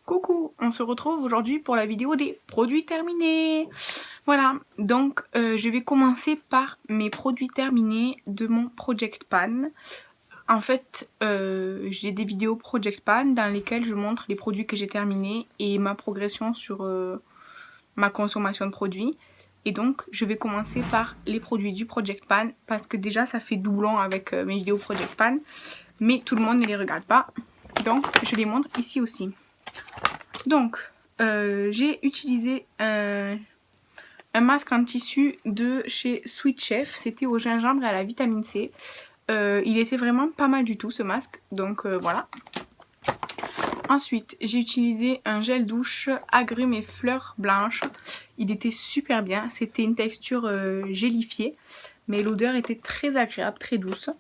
Coucou, on se retrouve aujourd'hui pour la vidéo des produits terminés. Voilà, donc je vais commencer par mes produits terminés de mon Project Pan. En fait, j'ai des vidéos Project Pan dans lesquelles je montre les produits que j'ai terminés et ma progression sur ma consommation de produits. Et donc, je vais commencer par les produits du Project Pan parce que déjà, ça fait doublon avec mes vidéos Project Pan. Mais tout le monde ne les regarde pas. Donc, je les montre ici aussi. Donc, j'ai utilisé un masque en tissu de chez Sweet Chef. C'était au gingembre et à la vitamine C. Il était vraiment pas mal du tout ce masque. Donc voilà. Ensuite, j'ai utilisé un gel douche agrumes et fleurs blanches. Il était super bien. C'était une texture gélifiée. Mais l'odeur était très agréable, très douce.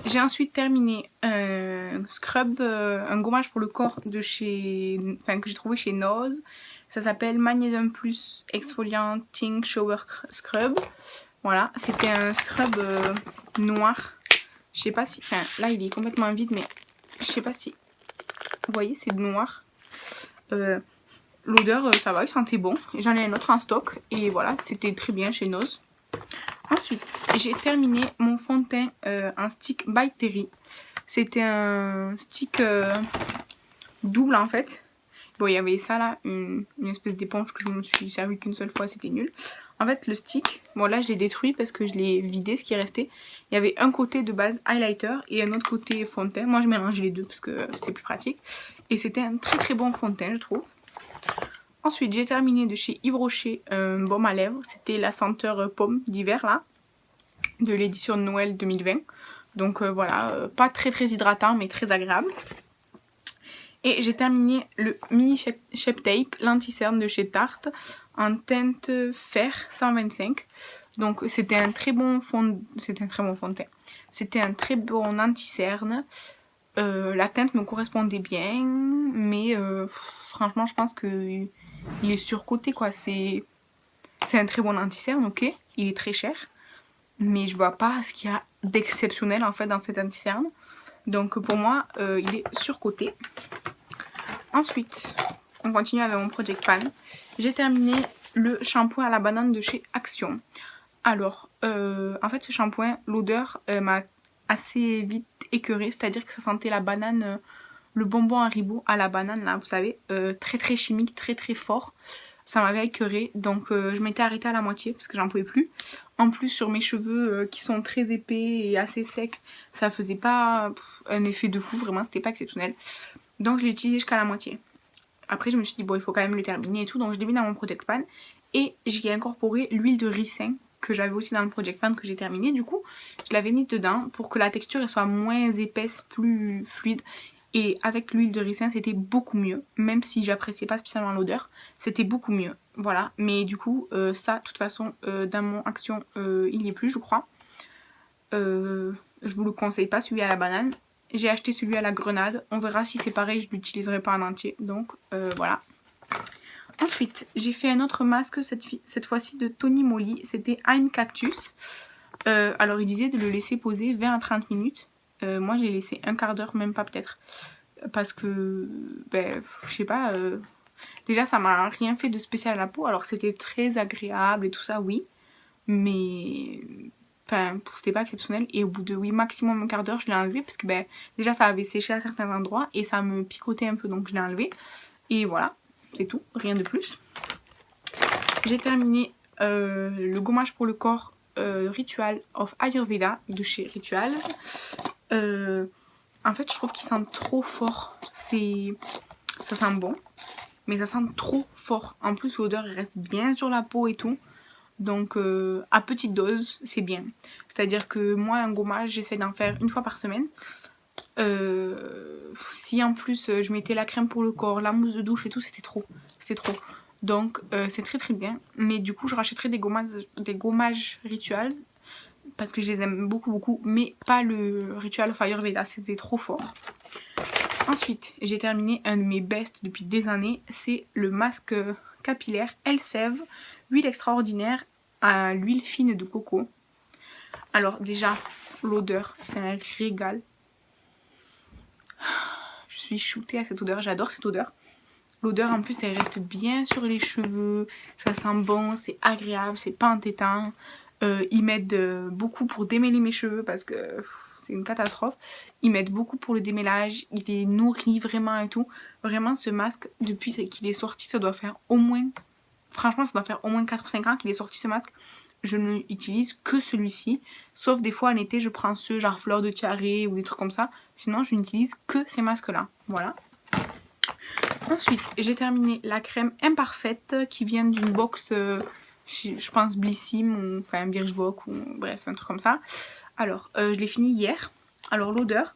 J'ai ensuite terminé un scrub, un gommage pour le corps de chez, que j'ai trouvé chez Nose. Ça s'appelle Magnesium Plus Exfoliating Shower Scrub. Voilà, c'était un scrub noir. Je sais pas si, là il est complètement vide, mais je sais pas si, vous voyez, c'est noir. L'odeur, ça va, il sentait bon. J'en ai un autre en stock et voilà, c'était très bien chez Nose. Ensuite, j'ai terminé mon fond de teint en stick by Terry. C'était un stick double en fait. Bon, il y avait ça là, une espèce d'éponge que je me suis servi qu'une seule fois, c'était nul. En fait, le stick, bon là je l'ai détruit parce que je l'ai vidé, ce qui est resté. Il y avait un côté de base highlighter et un autre côté fond de teint. Moi je mélangeais les deux parce que c'était plus pratique. Et c'était un très très bon fond de teint, je trouve. Ensuite, j'ai terminé de chez Yves Rocher un baume à lèvres. C'était la senteur pomme d'hiver là, de l'édition de Noël 2020. Donc voilà, pas très très hydratant mais très agréable. Et j'ai terminé le mini Shape Tape, l'anti-cerne de chez Tarte, en teinte fer 125. Donc c'était un très bon fond de teint. C'était un très bon anti-cerne. La teinte me correspondait bien, mais franchement je pense que il est surcoté quoi. C'est un très bon anti-cerne, ok. Il est très cher, mais je vois pas ce qu'il y a d'exceptionnel en fait dans cet anti-cerne. Donc pour moi, il est surcoté. Ensuite, on continue avec mon Project Pan. J'ai terminé le shampoing à la banane de chez Action. Alors, en fait, ce shampoing, l'odeur m'a assez vite écœurée, c'est-à-dire que ça sentait la banane, le bonbon Haribo à la banane, là, vous savez, très très chimique, très très fort. Ça m'avait écœurée, donc je m'étais arrêtée à la moitié parce que j'en pouvais plus. En plus, sur mes cheveux qui sont très épais et assez secs, ça faisait pas un effet de fou, vraiment, c'était pas exceptionnel. Donc je l'ai utilisé jusqu'à la moitié. Après je me suis dit bon il faut quand même le terminer et tout. Donc je l'ai mis dans mon Project Pan. Et j'y ai incorporé l'huile de ricin que j'avais aussi dans le Project Pan que j'ai terminé. Du coup je l'avais mise dedans pour que la texture elle soit moins épaisse, plus fluide. Et avec l'huile de ricin c'était beaucoup mieux. Même si j'appréciais pas spécialement l'odeur, c'était beaucoup mieux. Voilà. Mais du coup ça de toute façon dans mon Action il n'y est plus je crois. Je vous le conseille pas celui à la banane. J'ai acheté celui à la grenade. On verra si c'est pareil, je l'utiliserai pas en entier. Donc voilà. Ensuite, j'ai fait un autre masque, cette fois-ci de Tony Moly. C'était I'm Cactus. Alors il disait de le laisser poser 20 à 30 minutes. Moi j'ai laissé un quart d'heure, même pas peut-être. Parce que, je sais pas. Déjà ça m'a rien fait de spécial à la peau. Alors c'était très agréable et tout ça, oui. Mais c'était pas exceptionnel. Et au bout de maximum un quart d'heure, je l'ai enlevé parce que déjà ça avait séché à certains endroits et ça me picotait un peu, donc je l'ai enlevé. Et voilà, c'est tout, rien de plus. J'ai terminé le gommage pour le corps Ritual of Ayurveda de chez Rituals. En fait, je trouve qu'il sent trop fort. Ça sent bon, mais ça sent trop fort. En plus, l'odeur reste bien sur la peau et tout. Donc à petite dose, c'est bien. C'est-à-dire que moi, un gommage, j'essaie d'en faire une fois par semaine. Si en plus je mettais la crème pour le corps, la mousse de douche et tout, c'était trop. C'était trop. Donc c'est très très bien. Mais du coup, je rachèterai des gommages Rituals parce que je les aime beaucoup beaucoup. Mais pas le Ritual of Ayurveda, c'était trop fort. Ensuite, j'ai terminé un de mes bests depuis des années. C'est le masque capillaire Elseve, huile extraordinaire à l'huile fine de coco. Alors déjà, l'odeur, c'est un régal. Je suis shootée à cette odeur, j'adore cette odeur. L'odeur en plus elle reste bien sur les cheveux, ça sent bon, c'est agréable, c'est pas entêtant. Ils m'aident beaucoup pour démêler mes cheveux parce que c'est une catastrophe. Ils m'aident beaucoup pour le démêlage, il les nourrit vraiment et tout. Vraiment ce masque, depuis qu'il est sorti, ça doit faire au moins... Franchement ça doit faire au moins 4 ou 5 ans qu'il est sorti ce masque. Je n'utilise que celui-ci. Sauf des fois en été je prends ceux genre fleur de tiare ou des trucs comme ça. Sinon je n'utilise que ces masques là. Voilà. Ensuite j'ai terminé la crème imparfaite qui vient d'une box... je pense Blissim ou enfin Birchbox ou bref un truc comme ça. Alors je l'ai fini hier. Alors l'odeur,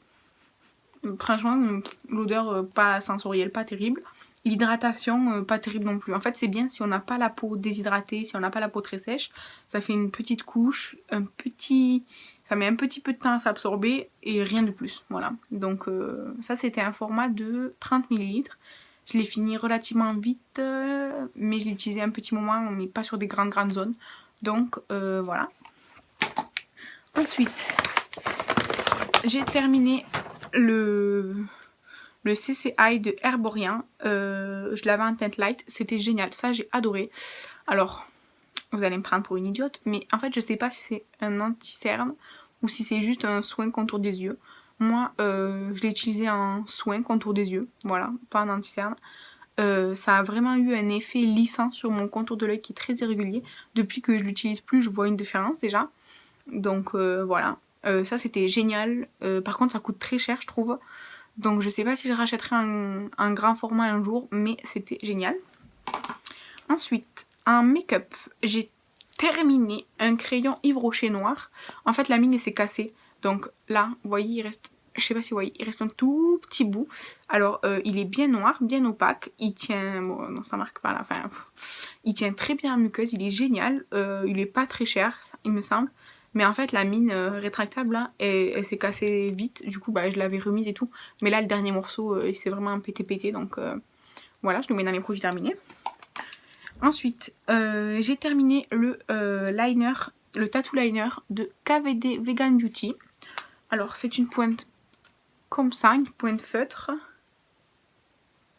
franchement l'odeur pas sensorielle, pas terrible. L'hydratation pas terrible non plus. En fait c'est bien si on n'a pas la peau déshydratée, si on n'a pas la peau très sèche. Ça fait une petite couche, ça met un petit peu de temps à s'absorber et rien de plus. Voilà. Donc ça c'était un format de 30 ml. Je l'ai fini relativement vite, mais je l'ai utilisé un petit moment, mais pas sur des grandes zones. Donc voilà. Ensuite, j'ai terminé le CCI de Herborian. Je l'avais en teinte light, c'était génial, ça j'ai adoré. Alors, vous allez me prendre pour une idiote, mais en fait je sais pas si c'est un anti-cerne ou si c'est juste un soin contour des yeux. Moi, je l'ai utilisé en soin contour des yeux, voilà, pas en anti-cerne. Ça a vraiment eu un effet lissant sur mon contour de l'œil qui est très irrégulier. Depuis que je l'utilise plus, je vois une différence déjà. Donc voilà, ça c'était génial. Par contre, ça coûte très cher, je trouve. Donc je sais pas si je rachèterai un grand format un jour, mais c'était génial. Ensuite, en make-up, j'ai terminé un crayon Yves Rocher noir. En fait, la mine s'est cassée. Donc là, vous voyez, il reste... Je sais pas si vous voyez, il reste un tout petit bout. Alors, il est bien noir, bien opaque. Il tient... Bon, non, ça marque pas la fin. Il tient très bien en muqueuse, il est génial. Il est pas très cher, il me semble. Mais en fait, la mine rétractable, là, elle s'est cassée vite. Du coup, bah, je l'avais remise et tout. Mais là, le dernier morceau, il s'est vraiment pété. Donc, voilà, je le mets dans mes produits terminés. Ensuite, j'ai terminé le liner, le tattoo liner de KVD Vegan Beauty. Alors, c'est une pointe comme ça, une pointe feutre.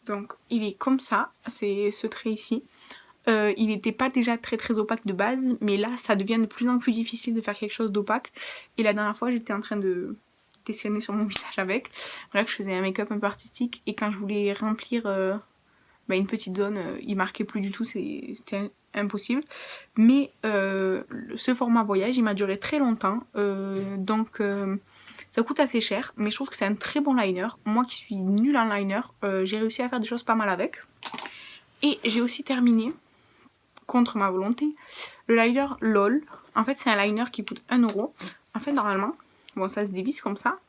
Donc, il est comme ça, c'est ce trait ici. Il n'était pas déjà très opaque de base, mais là, ça devient de plus en plus difficile de faire quelque chose d'opaque. Et la dernière fois, j'étais en train de dessiner sur mon visage avec. Bref, je faisais un make-up un peu artistique, et quand je voulais remplir... une petite zone, il marquait plus du tout, c'était impossible. Mais ce format voyage, il m'a duré très longtemps, donc ça coûte assez cher, mais je trouve que c'est un très bon liner. Moi qui suis nulle en liner, j'ai réussi à faire des choses pas mal avec. Et j'ai aussi terminé, contre ma volonté, le liner LOL. En fait c'est un liner qui coûte 1 €. En fait normalement, bon ça se divise comme ça.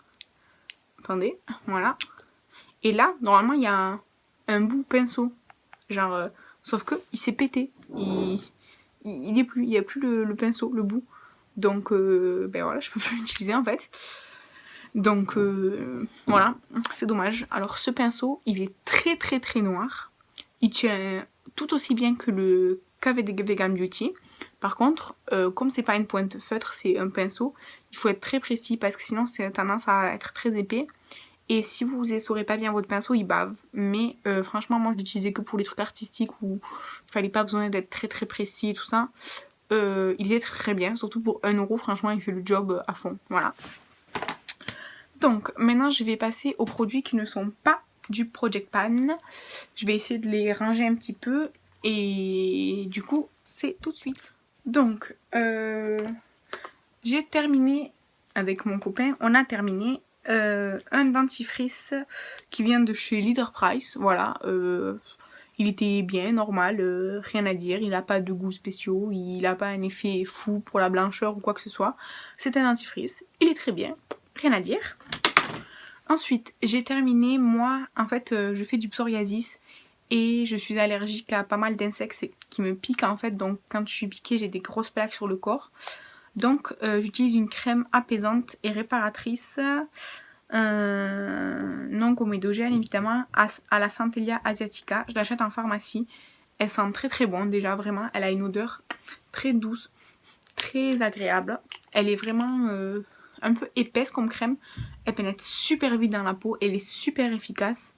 Attendez, voilà. Et là, normalement il y a un bout pinceau, genre sauf que il s'est pété, il est plus, il y a plus le pinceau, le bout, donc voilà, je peux plus l'utiliser en fait. Donc voilà, c'est dommage. Alors ce pinceau, il est très noir, il tient tout aussi bien que le KVD Vegan Beauty. Par contre, comme c'est pas une pointe feutre, c'est un pinceau, il faut être très précis parce que sinon c'est tendance à être très épais. Et si vous essorez pas bien votre pinceau, il bave. Mais franchement, moi je l'utilisais que pour les trucs artistiques où il fallait pas besoin d'être très précis et tout ça. Il était très bien, surtout pour 1 €, franchement il fait le job à fond. Voilà. Donc maintenant je vais passer aux produits qui ne sont pas du Project Pan. Je vais essayer de les ranger un petit peu et du coup c'est tout de suite. Donc j'ai terminé avec mon copain, on a terminé un dentifrice qui vient de chez Leader Price, voilà. Il était bien, normal, rien à dire, il n'a pas de goûts spéciaux, il n'a pas un effet fou pour la blancheur ou quoi que ce soit. C'est un dentifrice, il est très bien, rien à dire. Ensuite, j'ai terminé, moi, en fait, je fais du psoriasis et je suis allergique à pas mal d'insectes qui me piquent en fait, donc quand je suis piquée, j'ai des grosses plaques sur le corps. Donc j'utilise une crème apaisante et réparatrice non comédogène évidemment à la Centellia asiatica. Je l'achète en pharmacie. Elle sent très bon déjà, vraiment. Elle a une odeur très douce, très agréable. Elle est vraiment un peu épaisse comme crème. Elle pénètre super vite dans la peau. Elle est super efficace.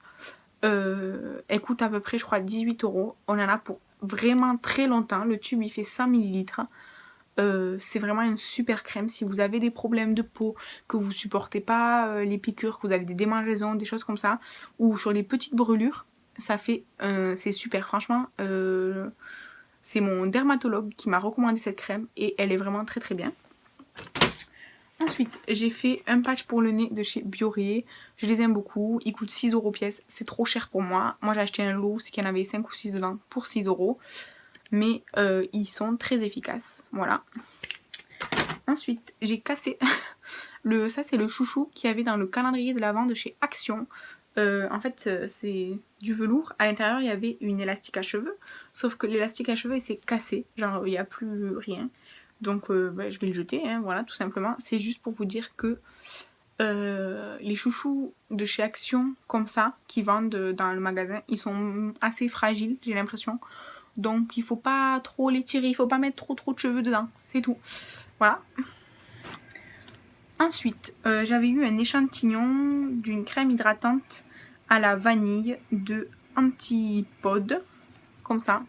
Elle coûte à peu près, je crois, 18 €. On en a pour vraiment très longtemps. Le tube, il fait 100 millilitres. C'est vraiment une super crème. Si vous avez des problèmes de peau, que vous supportez pas les piqûres, que vous avez des démangeaisons, des choses comme ça, ou sur les petites brûlures, ça fait... c'est super. Franchement, c'est mon dermatologue qui m'a recommandé cette crème et elle est vraiment très très bien. Ensuite, j'ai fait un patch pour le nez de chez Bioré. Je les aime beaucoup. Ils coûtent 6 € pièce. C'est trop cher pour moi. Moi, j'ai acheté un lot, c'est qu'il y en avait 5 ou 6 dedans pour 6 €. Mais ils sont très efficaces. Voilà. Ensuite, j'ai cassé ça c'est le chouchou qu'il y avait dans le calendrier de l'Avent de chez Action. En fait, c'est du velours. À l'intérieur, il y avait une élastique à cheveux. Sauf que l'élastique à cheveux, il s'est cassé. Genre, il n'y a plus rien. Donc, je vais le jeter, hein, voilà, tout simplement. C'est juste pour vous dire que les chouchous de chez Action, comme ça, qui vendent dans le magasin, ils sont assez fragiles, j'ai l'impression. Donc, il faut pas trop les tirer, il faut pas mettre trop de cheveux dedans. C'est tout. Voilà. Ensuite, j'avais eu un échantillon d'une crème hydratante à la vanille de Antipode, comme ça.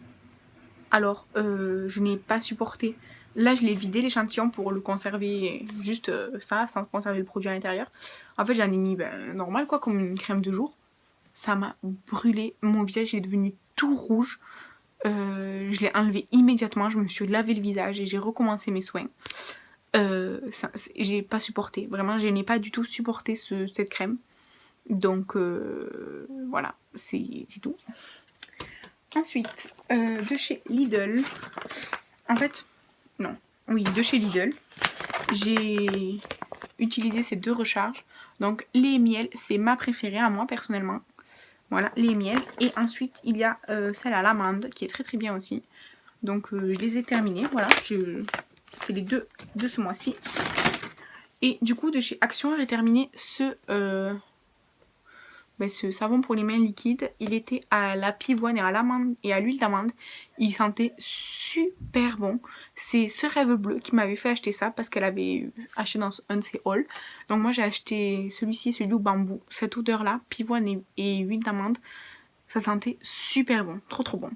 Alors, je n'ai pas supporté. Là, je l'ai vidé l'échantillon pour le conserver juste ça, sans conserver le produit à l'intérieur. En fait, j'en ai mis normal, quoi, comme une crème de jour. Ça m'a brûlé. Mon visage est devenu tout rouge. Je l'ai enlevé immédiatement. Je me suis lavé le visage et j'ai recommencé mes soins. J'ai pas supporté. Vraiment, je n'ai pas du tout supporté cette crème. Donc, voilà, c'est tout. Ensuite, de chez Lidl, en fait, non, oui, de chez Lidl, j'ai utilisé ces 2 recharges. Donc, les miels, c'est ma préférée à moi, personnellement. Voilà, les miels. Et ensuite, il y a celle à l'amande, qui est très très bien aussi. Donc, je les ai terminées, voilà, c'est les deux de ce mois-ci. Et du coup, de chez Action, j'ai terminé ce savon pour les mains liquide. Il était à la pivoine et à l'amande et à l'huile d'amande. Il sentait super bon. C'est ce rêve bleu qui m'avait fait acheter ça parce qu'elle avait acheté dans un de ses hauls. Donc moi j'ai acheté celui-ci, celui au bambou. Cette odeur là, pivoine et huile d'amande, ça sentait super bon, trop trop bon.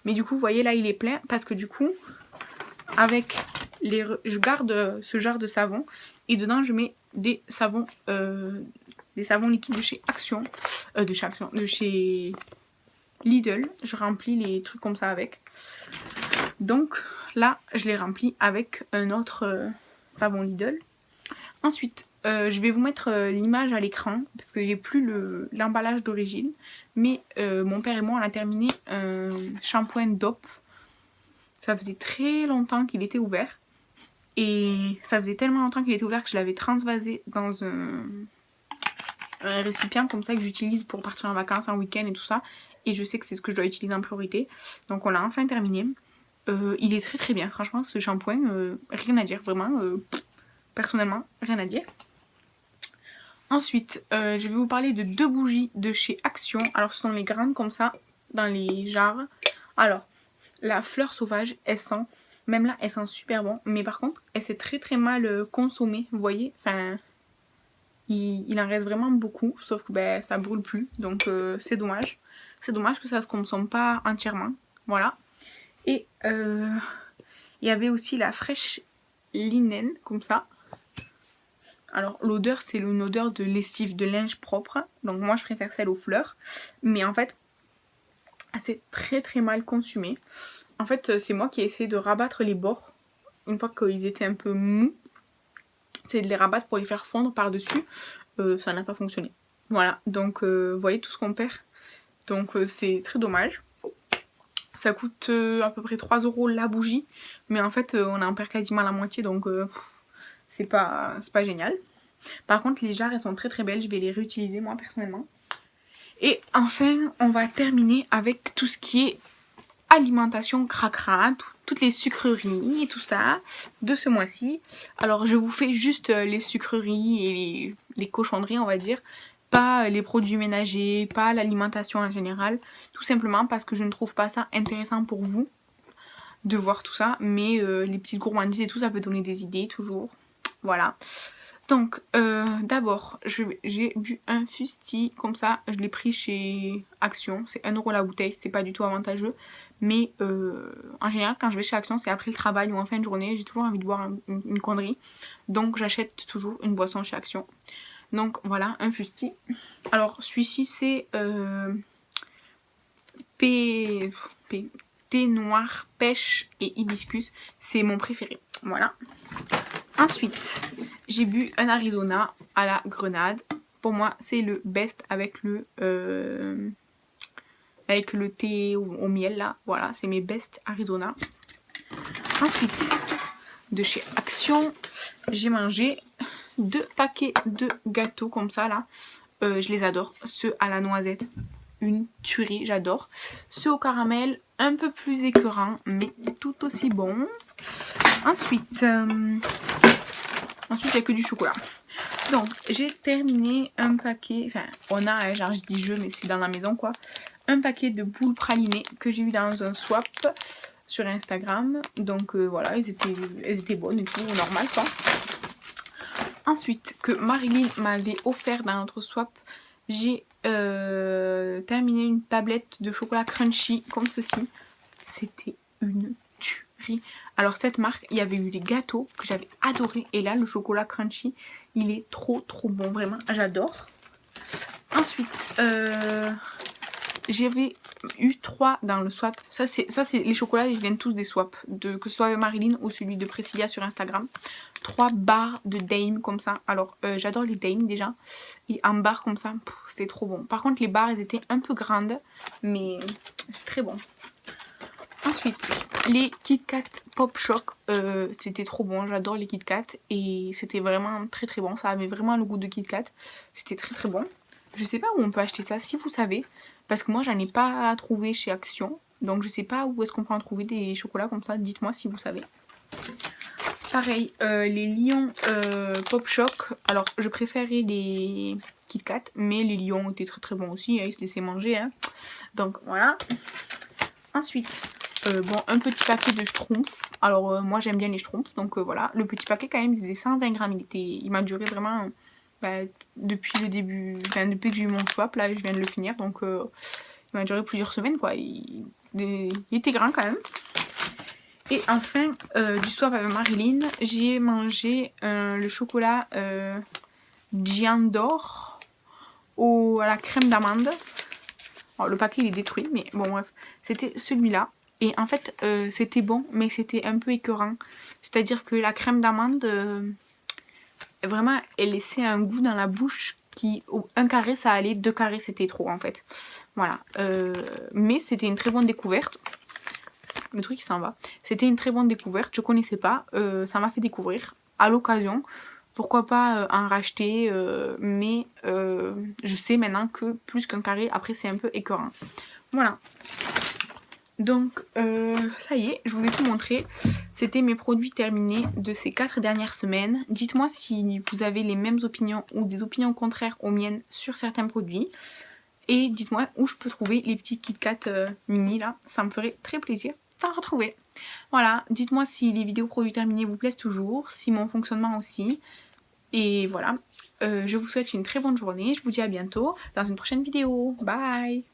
Mais du coup vous voyez là il est plein parce que du coup avec je garde ce genre de savon et dedans je mets des savons liquides de chez Action, de chez Lidl. Je remplis les trucs comme ça avec. Donc là, je les remplis avec un autre savon Lidl. Ensuite, je vais vous mettre l'image à l'écran parce que j'ai plus l'emballage d'origine. Mais mon père et moi, on a terminé un shampoing DOP. Ça faisait très longtemps qu'il était ouvert. Et ça faisait tellement longtemps qu'il était ouvert que je l'avais transvasé dans un récipient comme ça que j'utilise pour partir en vacances, en week-end et tout ça. Et je sais que c'est ce que je dois utiliser en priorité. Donc on l'a enfin terminé. Il est très très bien. Franchement, ce shampoing, rien à dire. Vraiment, personnellement, rien à dire. Ensuite, je vais vous parler de 2 bougies de chez Action. Alors ce sont les grandes comme ça, dans les jarres. Alors, la fleur sauvage, elle sent... Même là, elle sent super bon. Mais par contre, elle s'est très très mal consommée. Vous voyez, enfin... Il en reste vraiment beaucoup, sauf que ça brûle plus, donc c'est dommage. C'est dommage que ça se consomme pas entièrement, voilà. Et il y avait aussi la fraîche linen, comme ça. Alors l'odeur, c'est une odeur de lessive, de linge propre, donc moi je préfère celle aux fleurs. Mais en fait, c'est très très mal consumé. En fait, c'est moi qui ai essayé de rabattre les bords, une fois qu'ils étaient un peu mous. C'est de les rabattre pour les faire fondre par-dessus. Ça n'a pas fonctionné. Voilà, donc vous voyez tout ce qu'on perd. Donc c'est très dommage. Ça coûte à peu près 3 € la bougie. Mais en fait, on en perd quasiment la moitié, donc c'est pas génial. Par contre, les jarres, elles sont très très belles. Je vais les réutiliser, moi, personnellement. Et enfin, on va terminer avec tout ce qui est alimentation cracra, toutes les sucreries et tout ça de ce mois-ci. Alors je vous fais juste les sucreries et les cochonneries, on va dire, pas les produits ménagers, pas l'alimentation en général, tout simplement parce que je ne trouve pas ça intéressant pour vous de voir tout ça, mais les petites gourmandises et tout, ça peut donner des idées toujours. Voilà. Donc, d'abord, j'ai bu un fusti comme ça. Je l'ai pris chez Action. C'est 1 € la bouteille. C'est pas du tout avantageux. Mais en général, quand je vais chez Action, c'est après le travail ou en fin de journée. J'ai toujours envie de boire une connerie. Donc, j'achète toujours une boisson chez Action. Donc, voilà, un fusti. Alors, celui-ci, c'est thé noir, pêche et hibiscus. C'est mon préféré. Voilà. Ensuite, j'ai bu un Arizona à la grenade. Pour moi, c'est le best avec le thé au miel là. Voilà, c'est mes best Arizona. Ensuite, de chez Action, j'ai mangé 2 paquets de gâteaux comme ça là. Je les adore. Ceux à la noisette, une tuerie, j'adore. Ceux au caramel, un peu plus écœurant, mais tout aussi bon. Ensuite, il n'y a que du chocolat. Donc, j'ai terminé un paquet, enfin, on a, genre je dis je, mais c'est dans la maison quoi. Un paquet de boules pralinées que j'ai eu dans un swap sur Instagram. Donc voilà, elles étaient bonnes et tout, normal quoi. Ensuite, que Marilyn m'avait offert dans notre swap, j'ai terminé une tablette de chocolat crunchy comme ceci. C'était une tuerie. Alors cette marque, il y avait eu les gâteaux que j'avais adoré. Et là, le chocolat crunchy, il est trop bon. Vraiment, j'adore. Ensuite, j'avais eu 3 dans le swap. Ça c'est les chocolats, ils viennent tous des swaps. Que ce soit avec Marilyn ou celui de Priscilla sur Instagram. 3 barres de Daim comme ça. Alors, j'adore les Daim déjà. Et en barre comme ça, c'était trop bon. Par contre, les barres, elles étaient un peu grandes. Mais c'est très bon. Ensuite, les Kit Kat Pop Shock, c'était trop bon, j'adore les Kit Kat et c'était vraiment très bon, ça avait vraiment le goût de Kit Kat, c'était très bon. Je sais pas où on peut acheter ça, si vous savez, parce que moi j'en ai pas trouvé chez Action, donc je sais pas où est-ce qu'on peut en trouver des chocolats comme ça, dites-moi si vous savez. Pareil, les Lions Pop Shock, alors je préférais les Kit Kat, mais les Lions étaient très bons aussi, hein, ils se laissaient manger, hein. Donc voilà. Ensuite, bon, un petit paquet de Schtroumpfs. Alors moi j'aime bien les Schtroumpfs, donc voilà. Le petit paquet quand même, il faisait 120 grammes. Il m'a duré vraiment depuis le début, enfin depuis que j'ai eu mon swap, là je viens de le finir. Donc il m'a duré plusieurs semaines quoi. Il était grand quand même. Et enfin, du swap avec Marilyn, j'ai mangé le chocolat Giandor à la crème d'amande. Alors, le paquet il est détruit, mais bon bref, c'était celui-là. Et en fait, c'était bon, mais c'était un peu écœurant. C'est-à-dire que la crème d'amande, vraiment, elle laissait un goût dans la bouche qui, 1 carré ça allait, 2 carrés c'était trop en fait. Voilà. Mais c'était une très bonne découverte. Le truc il s'en va. C'était une très bonne découverte, je connaissais pas. Ça m'a fait découvrir à l'occasion. Pourquoi pas en racheter, mais je sais maintenant que plus qu'1 carré, après c'est un peu écœurant. Voilà. Donc ça y est, je vous ai tout montré. C'était mes produits terminés de ces 4 dernières semaines. Dites-moi si vous avez les mêmes opinions ou des opinions contraires aux miennes sur certains produits. Et dites-moi où je peux trouver les petits Kit Kat mini là. Ça me ferait très plaisir d'en retrouver. Voilà, dites-moi si les vidéos produits terminés vous plaisent toujours, si mon fonctionnement aussi. Et voilà, je vous souhaite une très bonne journée. Je vous dis à bientôt dans une prochaine vidéo. Bye!